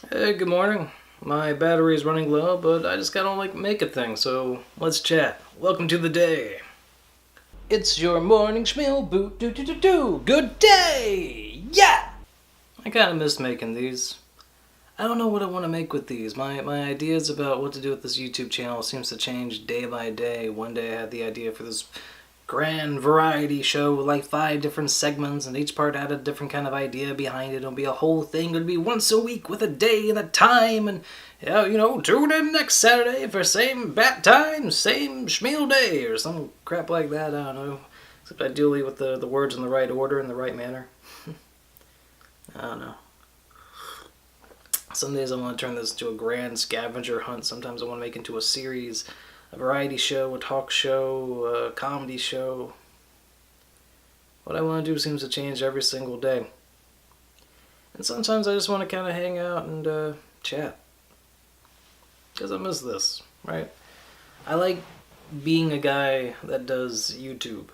Hey, good morning. My battery is running low, but I just gotta make a thing, so let's chat. Welcome to the day. It's your morning schmiel boot doo doo doo doo. Good day! Yeah! I kinda miss making these. I don't know what I want to make with these. My ideas about what to do with this YouTube channel seems to change day by day. One day I had the idea for this grand variety show with like 5 different segments, and each part had a different kind of idea behind it. It'll be a whole thing. It'll be once a week with a day and a time, and yeah, tune in next Saturday for same bat time, same schmeal day, or some crap like that. I don't know. Except ideally with the words in the right order and the right manner. I don't know. Some days I want to turn this into a grand scavenger hunt. Sometimes I want to make it into a series, a variety show, a talk show, a comedy show. What I want to do seems to change every single day. And sometimes I just want to kind of hang out and chat. Because I miss this, right? I like being a guy that does YouTube.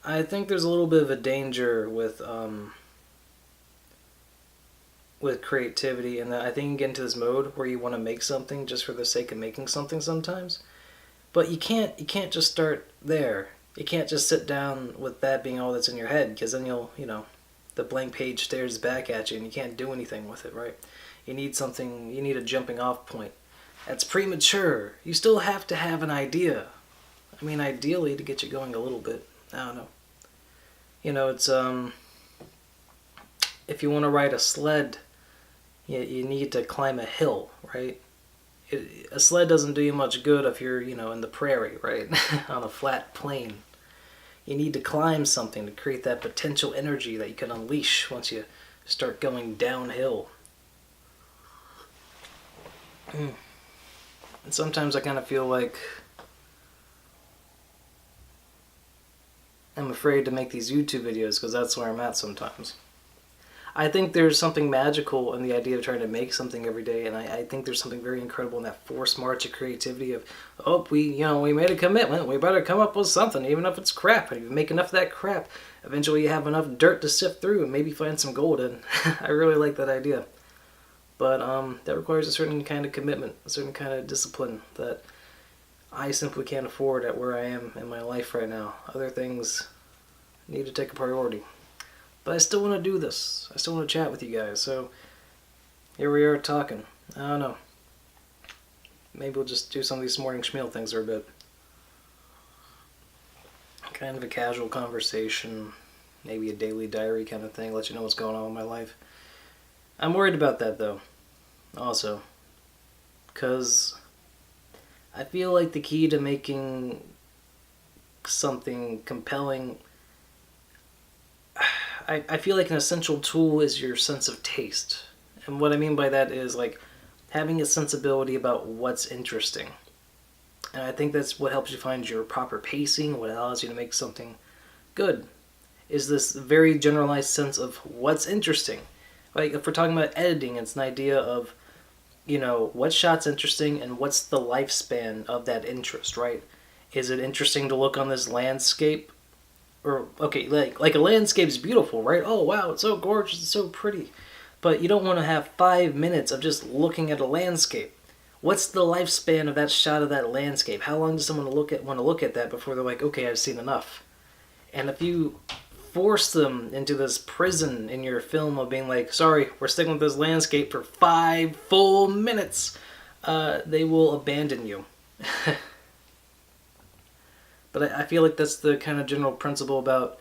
I think there's a little bit of a danger with creativity, and that I think you get into this mode where you want to make something just for the sake of making something sometimes. But you can't just start there. You can't just sit down with that being all that's in your head, because then the blank page stares back at you and you can't do anything with it, right? You need something, you need a jumping off point. That's premature. You still have to have an idea. I mean, ideally to get you going a little bit. I don't know. It's if you want to ride a sled, you need to climb a hill, right? A sled doesn't do you much good if you're, in the prairie, right? On a flat plain. You need to climb something to create that potential energy that you can unleash once you start going downhill. And sometimes I kind of feel like I'm afraid to make these YouTube videos because that's where I'm at sometimes. I think there's something magical in the idea of trying to make something every day, and I think there's something very incredible in that forced march of creativity of, we made a commitment, we better come up with something, even if it's crap. And if you make enough of that crap, eventually you have enough dirt to sift through and maybe find some gold in. I really like that idea. But that requires a certain kind of commitment, a certain kind of discipline that I simply can't afford at where I am in my life right now. Other things need to take a priority. But I still want to do this. I still want to chat with you guys. So here we are talking. I don't know. Maybe we'll just do some of these morning schmeal things for a bit. Kind of a casual conversation. Maybe a daily diary kind of thing. Let you know what's going on in my life. I'm worried about that though. Also. Because I feel like the key to making something compelling, I feel like an essential tool is your sense of taste. And what I mean by that is like having a sensibility about what's interesting. And I think that's what helps you find your proper pacing, what allows you to make something good. Is this very generalized sense of what's interesting. Like if we're talking about editing, it's an idea of, what shot's interesting and what's the lifespan of that interest, right? Is it interesting to look on this landscape? Or, okay, like a landscape's beautiful, right? Oh, wow, it's so gorgeous, it's so pretty. But you don't want to have 5 minutes of just looking at a landscape. What's the lifespan of that shot of that landscape? How long does someone want to look at that before they're like, okay, I've seen enough? And if you force them into this prison in your film of being like, sorry, we're sticking with this landscape for 5 full minutes, they will abandon you. But I feel like that's the kind of general principle about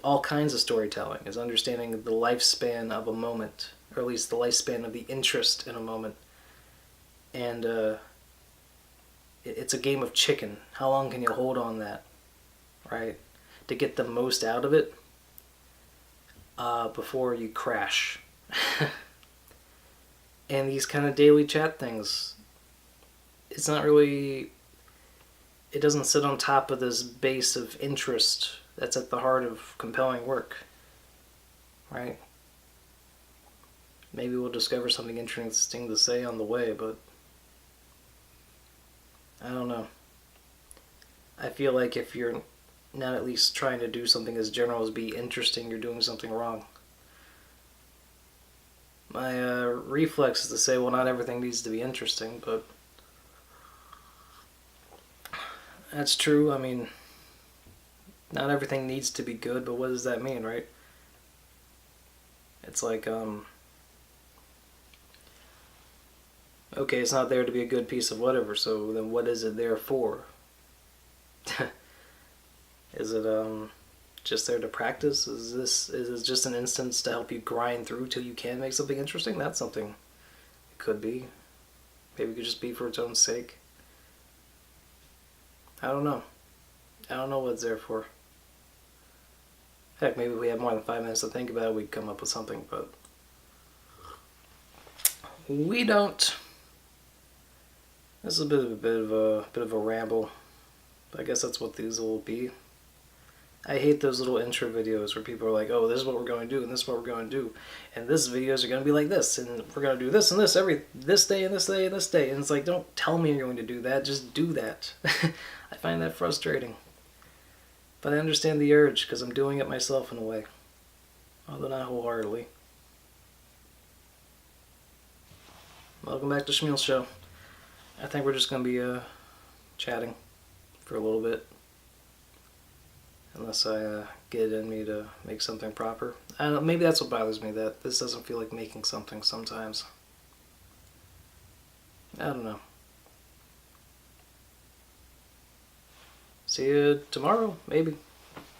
all kinds of storytelling, is understanding the lifespan of a moment, or at least the lifespan of the interest in a moment. And it's a game of chicken. How long can you hold on that, right? To get the most out of it before you crash. And these kind of daily chat things, it's not really... It doesn't sit on top of this base of interest that's at the heart of compelling work, right? Maybe we'll discover something interesting to say on the way, but I don't know. I feel like if you're not at least trying to do something as general as be interesting, you're doing something wrong. My reflex is to say, well, not everything needs to be interesting, but that's true. I mean, not everything needs to be good, but what does that mean, right? It's like, okay, it's not there to be a good piece of whatever, so then what is it there for? Is it just there to practice? Is it just an instance to help you grind through till you can make something interesting? That's something it could be. Maybe it could just be for its own sake. I don't know. I don't know what it's there for. Heck, maybe if we had more than 5 minutes to think about it, we'd come up with something, but we don't. This is a bit of a ramble. I guess that's what these will be. I hate those little intro videos where people are like, oh, this is what we're going to do, and this is what we're going to do, and this videos are going to be like this, and we're going to do this and this this day and this day and this day, and it's like, don't tell me you're going to do that, just do that. I find that frustrating. But I understand the urge, because I'm doing it myself in a way, although not wholeheartedly. Welcome back to SCHMIEL Show. I think we're just going to be chatting for a little bit. Unless I get it in me to make something proper. I don't know, maybe that's what bothers me, that this doesn't feel like making something sometimes. I don't know. See you tomorrow, maybe.